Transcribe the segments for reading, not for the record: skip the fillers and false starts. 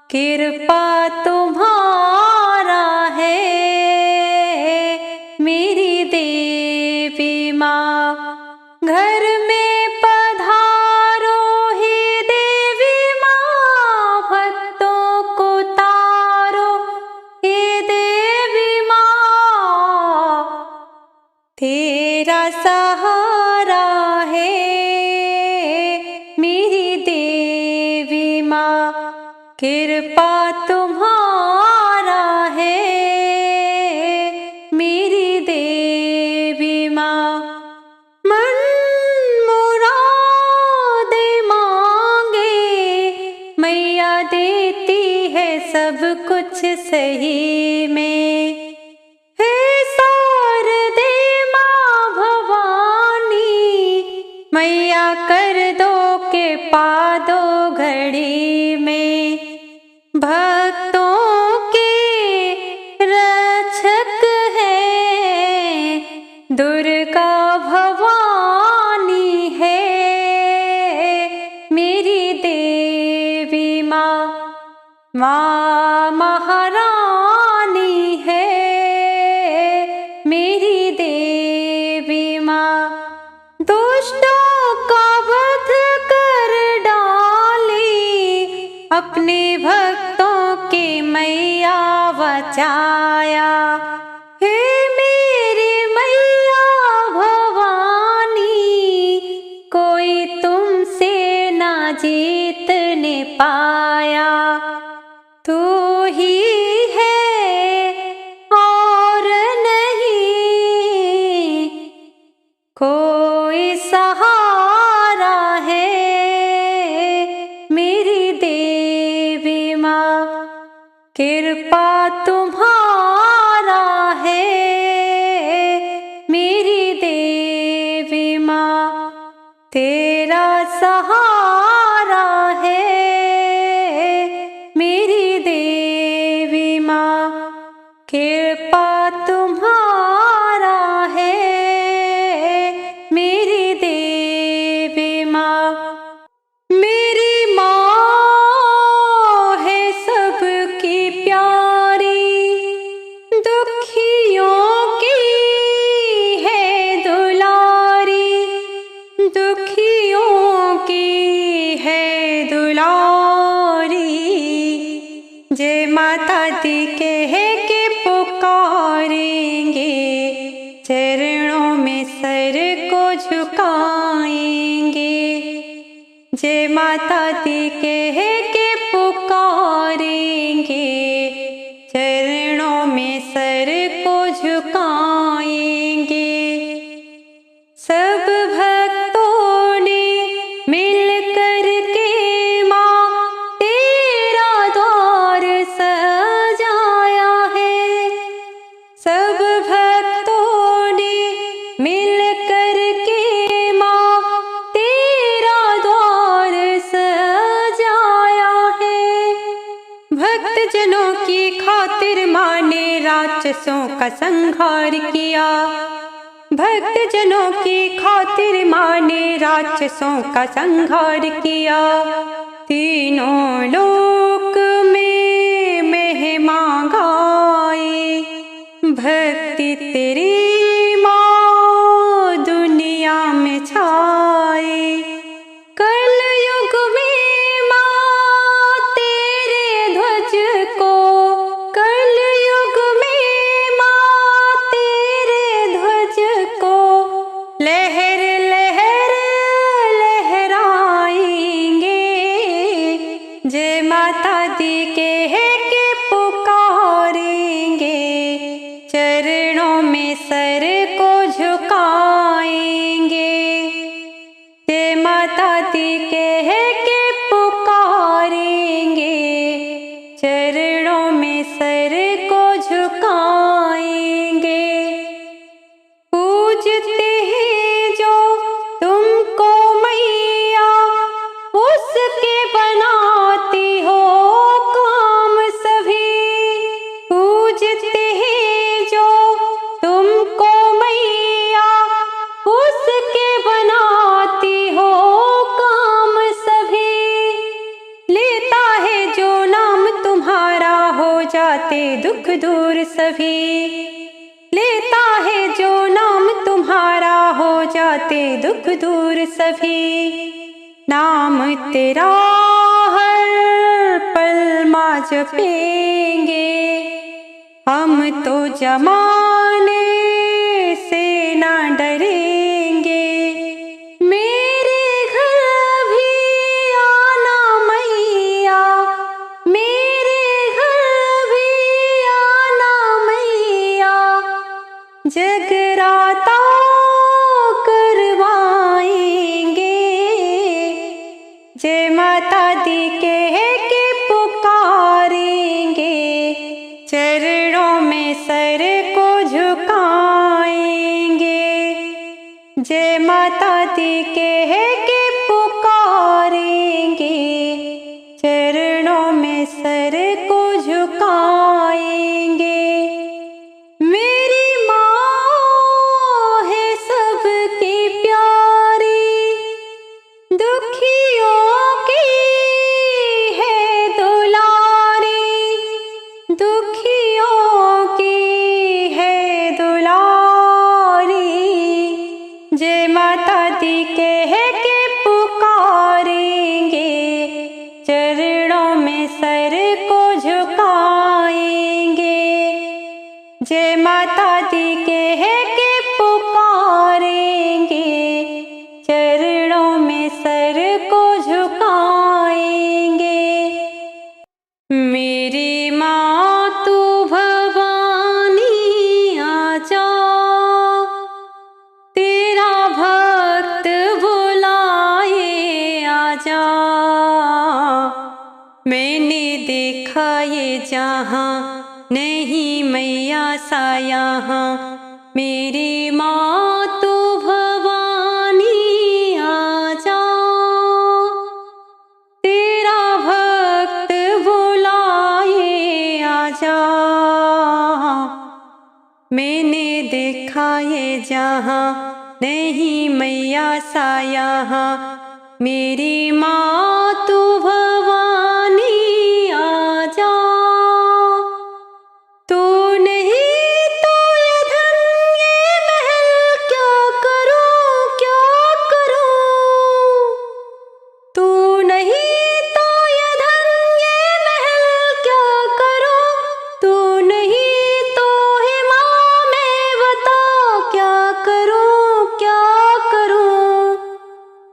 कृपा तुम्हारा है मेरी देवी माँ। घर में पधारो ही देवी माँ, भक्तों को तारो हे देवी माँ। तेरा सहारा है मेरी देवी माँ, कृपा तुम्हारा है मेरी देवी माँ। मन मुरादे मांगे मैया देती है सब कुछ सही में। हे शारदे माँ भवानी, मैया कर दो के पादो घड़ी में। भक्तों के रक्षक है दुर्गा भवानी है मेरी देवी माँ। माँ महारानी है मेरी देवी माँ। दुष्टों का वध कर डाली, अपने भक्तों की मैया बचाया। हे मेरी मैया भवानी, कोई तुमसे ना जीतने पाया। तू ही है और नहीं कोई सहारा है मेरी देवी माँ। कृपा तुम्हारा है मेरी देवी माँ। तेरा सहारा है मेरी देवी माँ। कृपा तुम्हारा है मेरी देवी माँ। मेरी माँ है सबकी प्यारी, दुखियों की है दुलारी, दुखियों की है दुलारी। जय माता दी कह के पुकारेंगे, चरणों में सर को झुकाएंगे। जय माता दी कह के पुकारेंगे, चरणों में सर को झुकाएंगे। सब भक्तों ने मिल कर के माँ तेरा द्वार सजाया है। सब भक्तों ने मिल कर के माँ तेरा द्वार सजाया है। भक्तजनों की खातिर माँ ने राक्षसों का संहार किया। भक्तजनों की खातिर माँ ने राक्षसों का संहार किया। तीनों लोक में महिमा गाए, भक्ति तेरी माँ दुनिया में छाए। कलयुग में माँ तेरे ध्वज को, कलयुग में माँ तेरे ध्वज को लहर लहर लहराएंगे। जय माता दी कह के पुकारेंगे, चरणों में सर को झुकाएंगे। जय माता दी कह के पुकारेंगे, चरणों में सर को झुकाएंगे। पूजते हैं जो तुमको मैया, उसके बनाती हो काम जाते दुख दूर सभी। लेता है जो नाम तुम्हारा हो जाते दुख दूर सभी। नाम तेरा हर पल माँ जपेंगे, हम तो जमाने से ना डरेंगे। मेरे घर भी आना मैया, मेरे घर भी आना मैया, जगराता करवाएंगे। जय माता दी कह के पुकारेंगे, चरणों में सर को झुकाएंगे। जय माता दी कह के पुकारेंगे, चरणों में सर को झुकाएंगे। मेरी माँ है सबकी प्यारी, दुखियों की है दुलारी, दुखियों की है दुलारी। जय माता दी कह के पुकारेंगे, चरणों में सर को झुकाएंगे। जय माता दी कह के पुकारेंगे, चरणों में सर को झुकाएंगे। मेरी माँ तू भवानी आजा, तेरा भक्त बुलाए आजा। मैंने देखा ये जहाँ नहीं मैया सा यहाँ। मेरी माँ तू भवानी आजा, तेरा भक्त बुलाए आजा। मैंने देखा ये जहाँ नहीं मैया सा यहाँ। मेरी माँ तू भवानी आजा, तू नहीं तो ये धन ये महल क्या करूं क्या करूं। तू नहीं तो ये धन ये महल क्या करूं। तू नहीं तो है माँ मैं बता क्या करूं क्या करूं।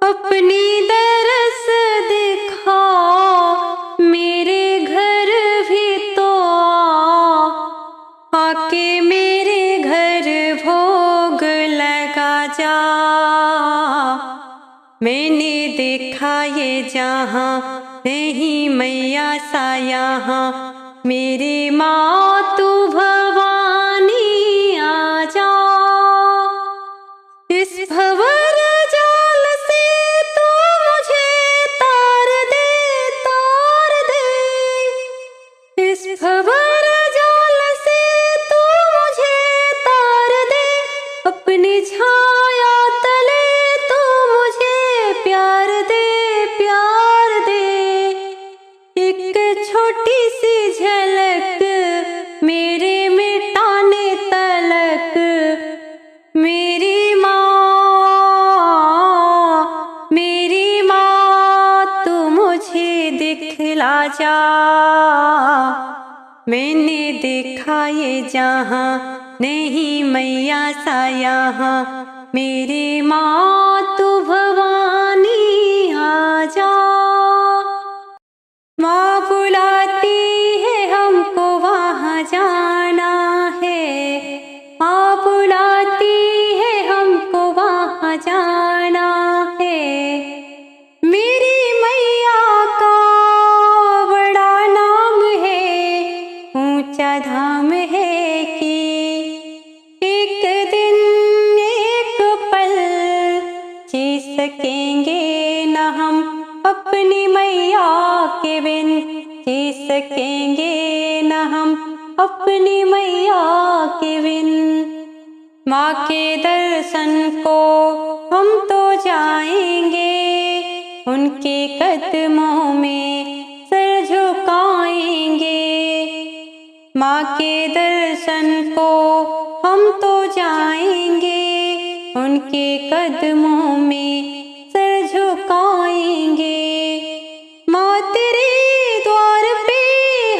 अपनी दरस दिखा मेरे घर भी तो आके मेरे घर भोग लगा जा। मैंने देखा ये जहाँ नहीं मैया सा यहाँ। मेरी माँ तू भवानी आजा, इस भंवर जाल से तू मुझे तार दे तार दे। इस भंवर जाल से तू मुझे तार दे, अपनी छाया तले तू मुझे प्यार दे प्यार दे। एक छोटी सी झलक मेरे मिटाने तलक, मेरी माँ तू मुझे दिखला जा। मैंने देखा ये जहाँ नहीं मैया सा यहाँ। मेरी माँ तू भवानी आजा। माँ बुलाती है हमको वहाँ जाना है, माँ बुलाती है हमको वहाँ जाना है। मेरी मैया का बड़ा नाम है, ऊंचा धाम है कि एक दिन एक पल जी सकेंगे न हम अपनी मैया के बिन। जी सकेंगे न हम अपनी मैया के बिन। माँ के दर्शन को हम तो जाएंगे, उनके कदमों में सर झुकाएंगे। माँ के दर्शन को हम तो जाएंगे, उनके कदमों में सर झुकाएंगे। माँ तेरे द्वार पे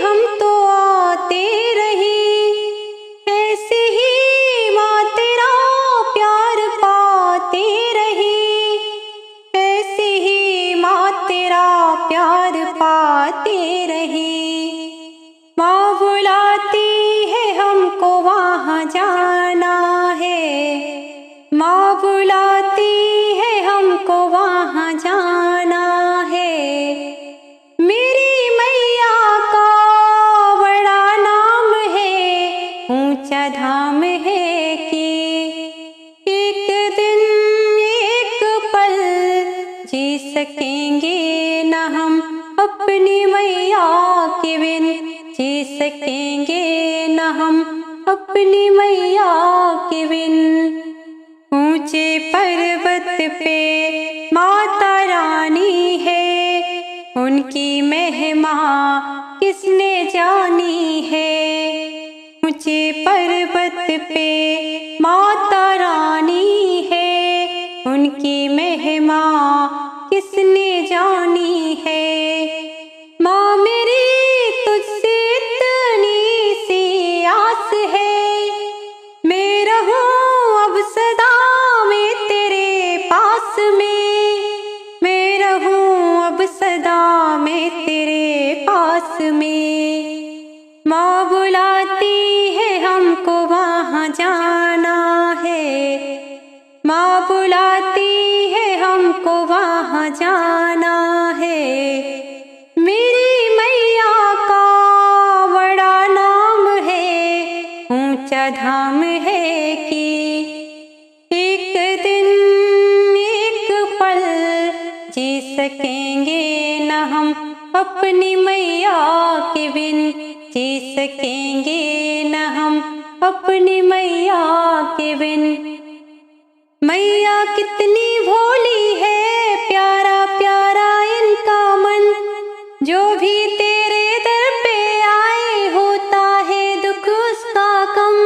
हम तो आते रहे, ऐसे ही माँ तेरा प्यार पाते रहे, ऐसे ही माँ तेरा प्यार पाते रहे। माँ बुलाती है हमको वहाँ जाना है, माँ बुलाती है हमको वहाँ जाना है। मेरी मैया का बड़ा नाम है, ऊंचा धाम है कि एक दिन एक पल जी सकेंगे न हम अपनी मैया के बिन, जी सकेंगे न हम अपनी मैया के बिन। ऊंचे पर्वत पे माता रानी है, उनकी महिमा किसने जानी है। ऊंचे पर्वत पे माता रानी है, उनकी महिमा किसने जानी है। माँ मेरी तुझसे इतनी सी आस है, मैं रहूं अब सदा मैं तेरे पास में, मैं रहूं अब सदा मैं तेरे पास में। माँ बुलाती है हमको वहाँ जाना है, माँ बुलाती है हमको वहाँ जाना है। मेरी मैया का बड़ा नाम है, ऊंचा धाम है कि एक दिन एक पल जी सकेंगे न हम अपनी मैया के बिन, जी सकेंगे न हम अपनी मैया के बिन। मैया कितनी भोली है, प्यारा प्यारा इनका मन, जो भी तेरे दर पे आए होता है दुख उसका कम।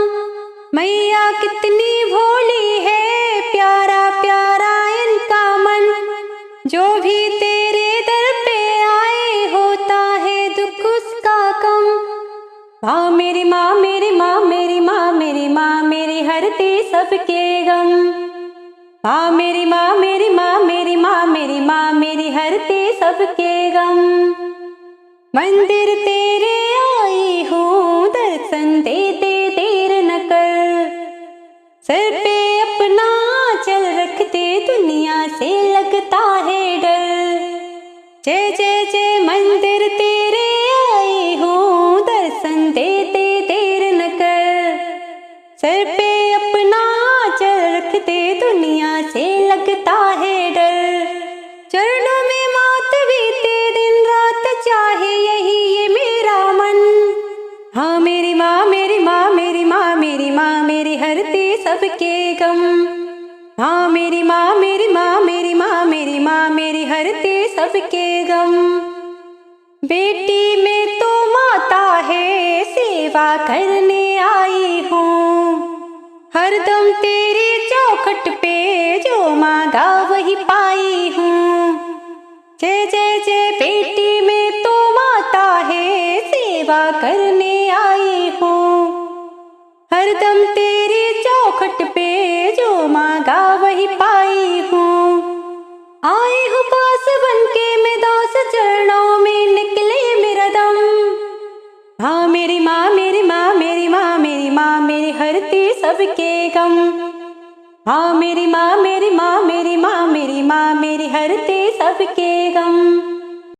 मैया कितनी भोली है, प्यारा प्यारा इनका मन, जो भी तेरे दर पे आए होता है दुख उसका कम। माँ मेरी माँ मेरी माँ मेरी माँ मेरी माँ मेरी हरती सबके गम। माँ मेरी माँ मेरी माँ मेरी माँ मेरी माँ मेरी हरती सबके गम। मंदिर तेरे आई हूँ दर्शन दे दे देर न कर, सर पे अपना चल रख दे दुनिया से लगता है डर। जय जय जय मंदिर तेरे आई हूँ दर्शन दे दे देर न कर, सर पे अपना चल रख दे दुनिया से लगता है डर। चरणों में मात बीते दिन रात चाहे यही ये मेरा मन। हाँ मेरी माँ मेरी माँ मेरी माँ मेरी माँ मेरी हरती सबके गम। हाँ मेरी माँ मेरी माँ मेरी माँ मेरी माँ मेरी हरती सबके गम। बेटी में तो माता है सेवा करने आई हूँ, हरदम तेरी चौखट पे जो मांगा वही पाई हूँ। जय जय जय बेटी में तो माता है सेवा करने आई हूँ, हरदम तेरी चौखट पे जो मांगा वही पाई हूँ। आई हूँ पास बनके मैं दास चरणों में निकले मेरा दम। हाँ मेरी माँ मेरी माँ मेरी माँ मेरी माँ मेरी हरती सबके गम। हाँ मेरी माँ मेरी माँ मेरी माँ मेरी माँ मेरी हरती सबके गम।